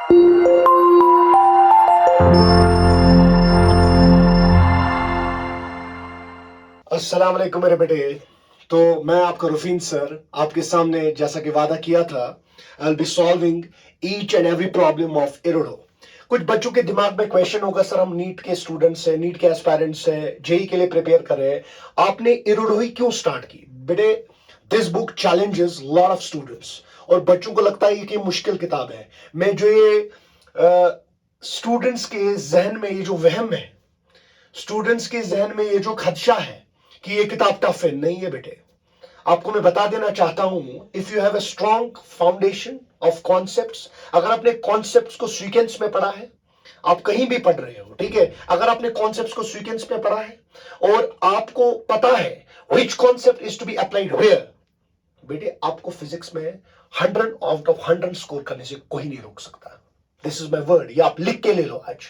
अस्सलाम वालेकुम मेरे बेटे। तो मैं आपका रुफीन सर आपके सामने जैसा कि वादा किया था, आई will be solving each and every problem of इरोडो। कुछ बच्चों के दिमाग में क्वेश्चन होगा, सर हम नीट के स्टूडेंट्स हैं, नीट के एस्पायरेंट्स हैं, जेई के लिए प्रिपेयर कर रहे हैं, आपने इरोडो ही क्यों स्टार्ट की? बेटे, this book challenges lot of students, और बच्चों को लगता है कि मुश्किल किताब है। मैं जो ये स्टूडेंट्स के जहन में ये जो वहम है, स्टूडेंट्स के जहन में ये जो खदशा है कि ये किताब टफ है, नहीं है बेटे। आपको मैं बता देना चाहता हूं, if you have a strong foundation of concepts, अगर आपने कॉन्सेप्ट्स को सीक्वेंस में पढ़ा है, आप कहीं भी पढ़ रहे हो, ठीक है, अगर आपने कॉन्सेप्ट्स को सीक्वेंस में पढ़ा है और आपको पता है which concept is to be applied where, बेटे आपको फिजिक्स में 100 आउट ऑफ 100 स्कोर करने से कोई नहीं रोक सकता। दिस इज माई वर्ड, ये आप लिख के ले लो, आज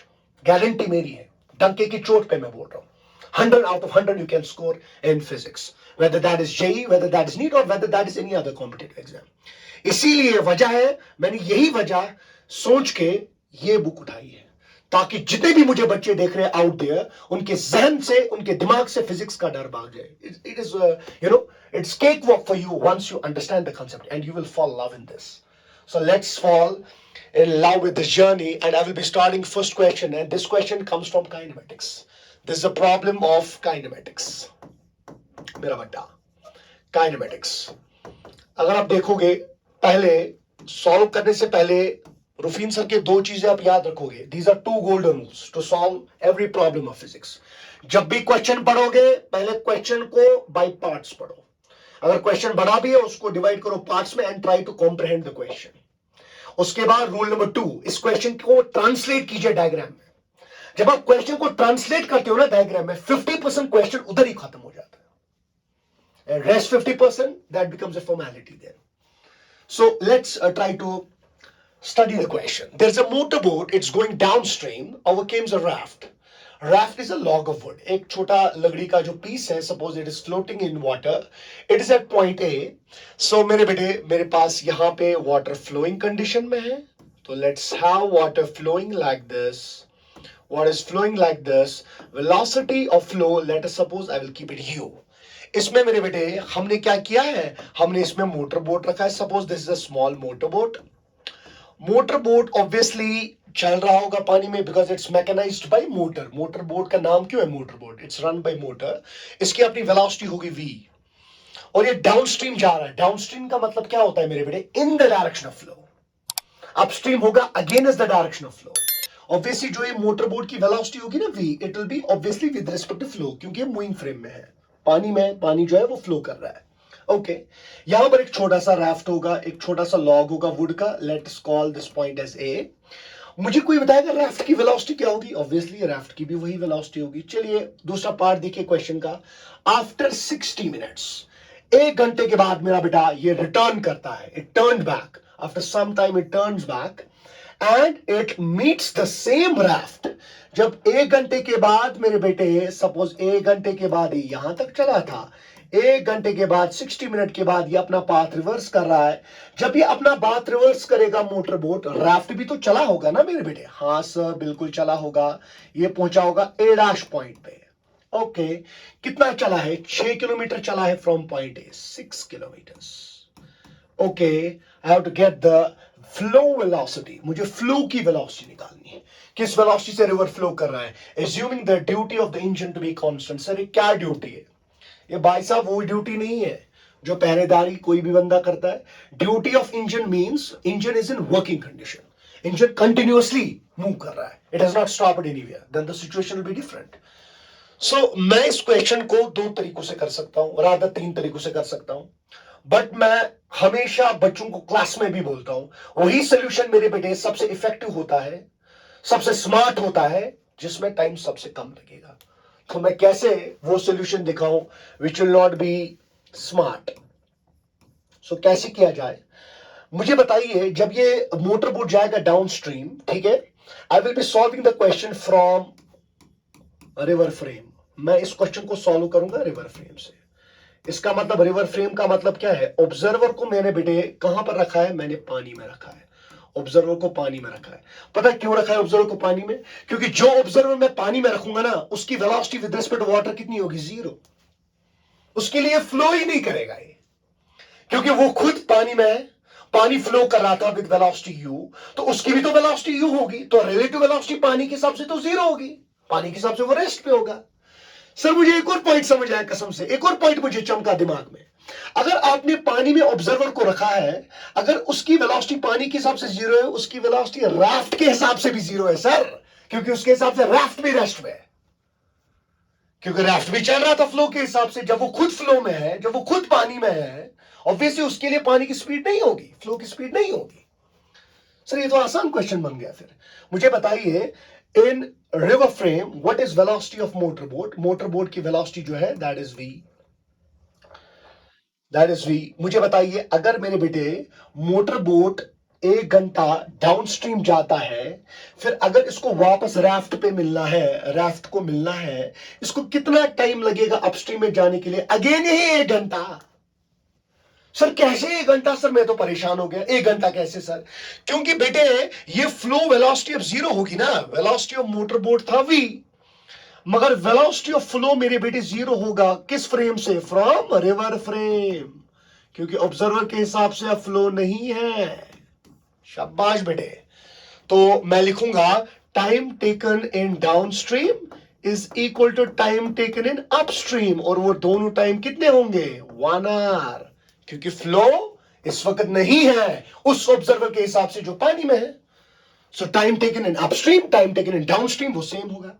गारंटी मेरी है, डंके की चोट पे मैं बोल रहा हूं। 100 out of 100 you can score in physics, whether that is JEE, whether that is NEET, or whether that is any other competitive exam. इसीलिए वजह है, मैंने यही वजह सोच के ये बुक उठाई है, ताकि जितने भी मुझे बच्चे देख रहे हैं आउट देयर, उनके जहन से, उनके दिमाग से फिजिक्स का डर भाग जाए। It is it's cakewalk for you once you understand the concept, and you will fall in love in this. So let's fall in love with this journey, and I will be starting first question, and this question comes from kinematics. This is a problem of kinematics, मेरा बट्टा, kinematics। अगर आप देखोगे, पहले solve करने से पहले रुफीन sir के दो चीजें आप याद रखोगे। These are two golden rules to solve every problem of physics. जब भी क्वेश्चन पढ़ोगे, पहले क्वेश्चन को बाय पार्ट्स पढ़ो। अगर क्वेश्चन बड़ा भी है, उसको डिवाइड करो पार्ट्स में and try to comprehend the question. उसके बाद रूल नंबर 2, इस क्वेश्चन को ट्रांसलेट कीजिए डायग्राम में। जब आप क्वेश्चन को ट्रांसलेट करते हो ना डायग्राम में, 50% क्वेश्चन उधर ही खत्म हो जाता है, and rest 50% that becomes a formality then. So let's try to study the question. There's a motorboat, it's going downstream, over comes a raft. Raft is a log of wood, एक छोटा लकड़ी का जो पीस है, suppose it is floating in water, it is at point A. So मेरे बेटे, मेरे पास यहाँ पे water flowing condition में है, तो let's have water flowing like this. What is flowing like this? Velocity of flow, let us suppose I will keep it u. इसमें मेरे बेटे हमने क्या किया है, हमने इसमें मोटर बोट रखा है। Suppose this is a small motor boat. Motor boat obviously चल रहा होगा पानी में, because it's mechanized by motor. Motor boat का नाम क्यों है motor boat? It's run by motor. इसकी अपनी वेलोसिटी होगी v, और ये डाउनस्ट्रीम जा रहा है। डाउनस्ट्रीम का मतलब क्या होता है मेरे बेटे? In the direction of flow. Upstream होगा against the direction of flow. Obviously जो ये मोटर बोट की वेलोसिटी होगी ना v, it will be obviously with respect to flow, क्योंकि ये मूविंग फ्रेम में है, पानी में, पानी जो है वो फ्लो कर रहा है। ओके, यहां पर एक छोटा सा राफ्ट होगा, एक छोटा सा लॉग होगा वुड का। Let's call this point as A. मुझे कोई बताएगा राफ्ट की वेलोसिटी क्या होगी? ऑब्वियसली राफ्ट की भी वही वेलोसिटी होगी। चलिए दूसरा पार्ट देखिए क्वेश्चन का। आफ्टर 60 मिनट्स, 1 घंटे के बाद मेरा बेटा ये रिटर्न करता है, it turn back, after some time it turns back and it meets the same raft. जब 1 घंटे के बाद मेरे बेटे, सपोज 1 घंटे के बाद ये यहां तक चला था, 1 घंटे के बाद 60 मिनट के बाद ये अपना पाथ रिवर्स कर रहा है। जब ये अपना पाथ रिवर्स करेगा मोटर बोट, राफ्ट भी तो चला होगा ना मेरे बेटे? हाँ सर, बिल्कुल चला होगा। ये पहुंचा होगा ए डैश पॉइंट पे। ओके, कितना चला है? 6 किलोमीटर चला है from point A, 6 kilometre. Okay, I have to get the flow velocity. मुझे फ्लो की वेलोसिटी निकालनी है, किस वेलोसिटी से रिवर फ्लो कर रहा है। Assuming the duty of the engine to be constant. Sir ये क्या ड्यूटी है? ये भाई साहब वो ड्यूटी नहीं है जो पहरेदारी कोई भी बंदा करता है। Duty of engine means engine is in working condition, engine continuously move कर रहा है, it has not stopped anywhere, then the situation will be different. So मैं इस क्वेश्चन को 2 तरीकों से कर सकता हूं, राधा 3 तरीकों से कर सकता हूं, बट मैं हमेशा बच्चों को क्लास में भी बोलता हूं, वही सोल्यूशन मेरे बेटे सबसे इफेक्टिव होता है, सबसे स्मार्ट होता है, जिसमें टाइम सबसे कम लगेगा। तो मैं कैसे वो सोल्यूशन दिखाऊं which will not be smart? So कैसे किया जाए मुझे बताइए। जब ये मोटर बोट जाएगा डाउन स्ट्रीम, ठीक है, I will be solving the question from river frame. मैं इस क्वेश्चन को सॉल्व करूंगा रिवर फ्रेम से। इसका मतलब, रिवर फ्रेम का मतलब क्या है? ऑब्जर्वर को मैंने बेटे कहां पर रखा है? मैंने पानी में रखा है, ऑब्जर्वर को पानी में रखा है। पता है क्यों रखा है ऑब्जर्वर को पानी में? क्योंकि जो ऑब्जर्वर मैं पानी में रखूंगा ना, उसकी velocity with respect to water कितनी होगी? 0। उसके लिए फ्लो ही नहीं करेगा ये, क्योंकि वो खुद पानी में है, पानी फ्लो कर रहा था विद वेलोसिटी u, तो उसकी भी तो वेलोसिटी u होगी, तो रिलेटिव वेलोसिटी पानी के हिसाब से तो 0 होगी, पानी के हिसाब से वो रेस्ट पे होगा। सर मुझे एक और पॉइंट समझ आया कसम से, एक और पॉइंट मुझे चमका दिमाग में। अगर आपने पानी में ऑब्जर्वर को रखा है, अगर उसकी वेलोसिटी पानी के हिसाब से 0 है, उसकी वेलोसिटी राफ्ट के हिसाब से भी 0 है सर, क्योंकि उसके हिसाब से राफ्ट भी रेस्ट में है, क्योंकि राफ्ट भी चल रहा था फ्लो के हिसाब से। जब वो खुद फ्लो में है, जब वो खुद पानी में है, ऑब्वियसली उसके लिए पानी की स्पीड नहीं होगी, फ्लो की स्पीड नहीं होगी। सर ये तो आसान क्वेश्चन बन गया। फिर मुझे बताइए, इन river frame what is velocity of motor boat? Motor boat की वेलोसिटी जो है that is v, that is v। मुझे बताइए, अगर मेरे बेटे मोटर बोट 1 घंटा डाउनस्ट्रीम जाता है, फिर अगर इसको वापस राफ्ट पे मिलना है, राफ्ट को मिलना है, इसको कितना टाइम लगेगा अपस्ट्रीम में जाने के लिए? अगेन यही 1 घंटा। सर कैसे 1 घंटा? सर मैं तो परेशान हो गया, 1 घंटा कैसे सर? क्योंकि बेटे ये फ्लो वेलोसिटी अब 0 होगी ना, वेलोसिटी ऑफ मोटर बोट था v, मगर वेलोसिटी ऑफ फ्लो मेरे बेटे 0 होगा। किस फ्रेम से? फ्रॉम रिवर फ्रेम, क्योंकि ऑब्जर्वर के हिसाब से अब फ्लो नहीं है। शाबाश बेटे। तो मैं लिखूंगा time taken in downstream is equal to time taken in upstream, और वो दोनों टाइम कितने होंगे? 1 आवर, क्योंकि फ्लो इस वक्त नहीं है उस ऑब्जर्वर के हिसाब से जो पानी में है। सो time taken in upstream, time taken in downstream वो सेम होगा।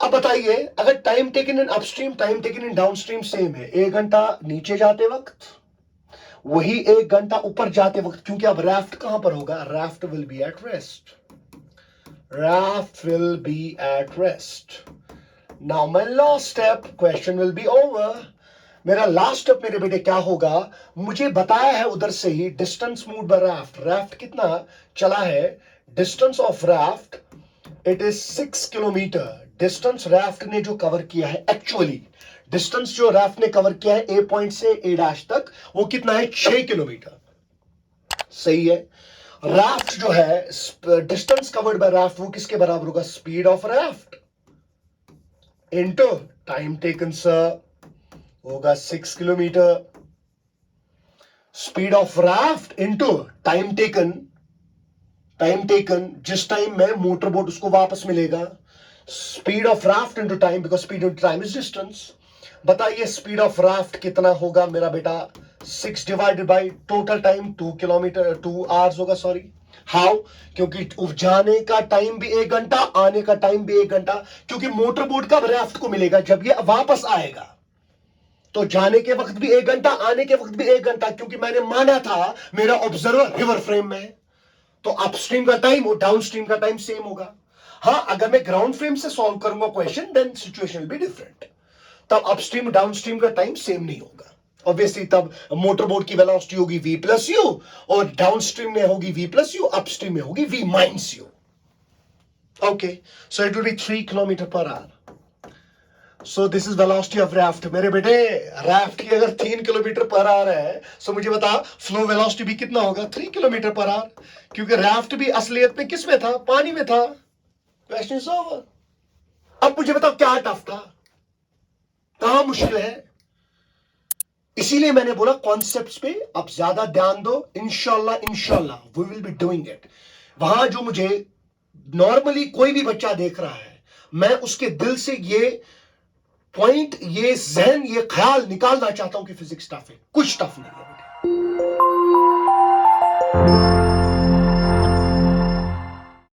अब बताइए, अगर time taken in upstream, time taken in downstream same है, 1 घंटा नीचे जाते वक्त, वही 1 घंटा ऊपर जाते वक्त, क्योंकि अब राफ्ट कहां पर होगा? Raft will be at rest, raft will be at rest. Now my last step, question will be over. मेरा लास्ट स्टेप मेरे बेटे क्या होगा? मुझे बताया है उधर से ही distance moved by raft, raft कितना चला है? Distance of raft it is 6 kilometre. Distance raft ने जो कवर किया है, एक्चुअली डिस्टेंस जो राफ्ट ने कवर किया है ए पॉइंट से ए डैश तक, वो कितना है? 6 किलोमीटर। सही है। राफ्ट जो है, डिस्टेंस कवर्ड बाय राफ्ट, वो किसके बराबर होगा? Speed of raft into time taken sir, होगा 6 kilometre. Speed of raft into time taken, time taken जिस टाइम में मोटर बोट उसको वापस मिलेगा। Speed of raft into time, because speed into time is distance. बताइए स्पीड ऑफ राफ्ट कितना होगा मेरा बेटा? 6 divided by total time 2 kilometre, 2 hours होगा। Sorry, how? क्योंकि जाने का टाइम भी 1 घंटा, आने का टाइम भी 1 घंटा, क्योंकि मोटर बोट कब राफ्ट को मिलेगा? जब ये वापस आएगा। तो जाने के वक्त भी 1 घंटा, आने के वक्त भी 1 घंटा, क्योंकि मैंने माना था मेरा ऑब्जर्वर रिवर फ्रेम में है, तो अपस्ट्रीम का टाइम और डाउनस्ट्रीम का टाइम सेम होगा। हाँ, अगर मैं ग्राउंड फ्रेम से सॉल्व करूंगा question, then situation will be different. तब अपस्ट्रीम डाउनस्ट्रीम का टाइम सेम नहीं होगा ऑब्वियसली। तब मोटर बोट की वेलोसिटी होगी v प्लस यू, और डाउनस्ट्रीम में होगी v प्लस यू, अपस्ट्रीम में होगी v minus u. Okay, so it will be 3 kilometre per hour. So this is velocity of raft. मेरे बेटे राफ्ट की अगर 3 किलोमीटर पर आवर है, सो मुझे बता फ्लो वेलोसिटी भी कितना होगा? 3 किलोमीटर पर आवर, क्योंकि राफ्ट भी असलियत में किस में था? पानी में था। Question is over. अब मुझे बताओ क्या टफ था, कहां मुश्किल है? इसीलिए मैंने बोला कॉन्सेप्ट्स पे आप ज्यादा ध्यान दो। इंशाल्लाह इंशाल्लाह we will be doing it. वहां जो मुझे नॉर्मली कोई भी बच्चा देख रहा है, मैं उसके दिल से ये पॉइंट, ये जहन, ये ख्याल निकालना चाहता हूं कि फिजिक्स टफ है। कुछ टफ नहीं है बेटे।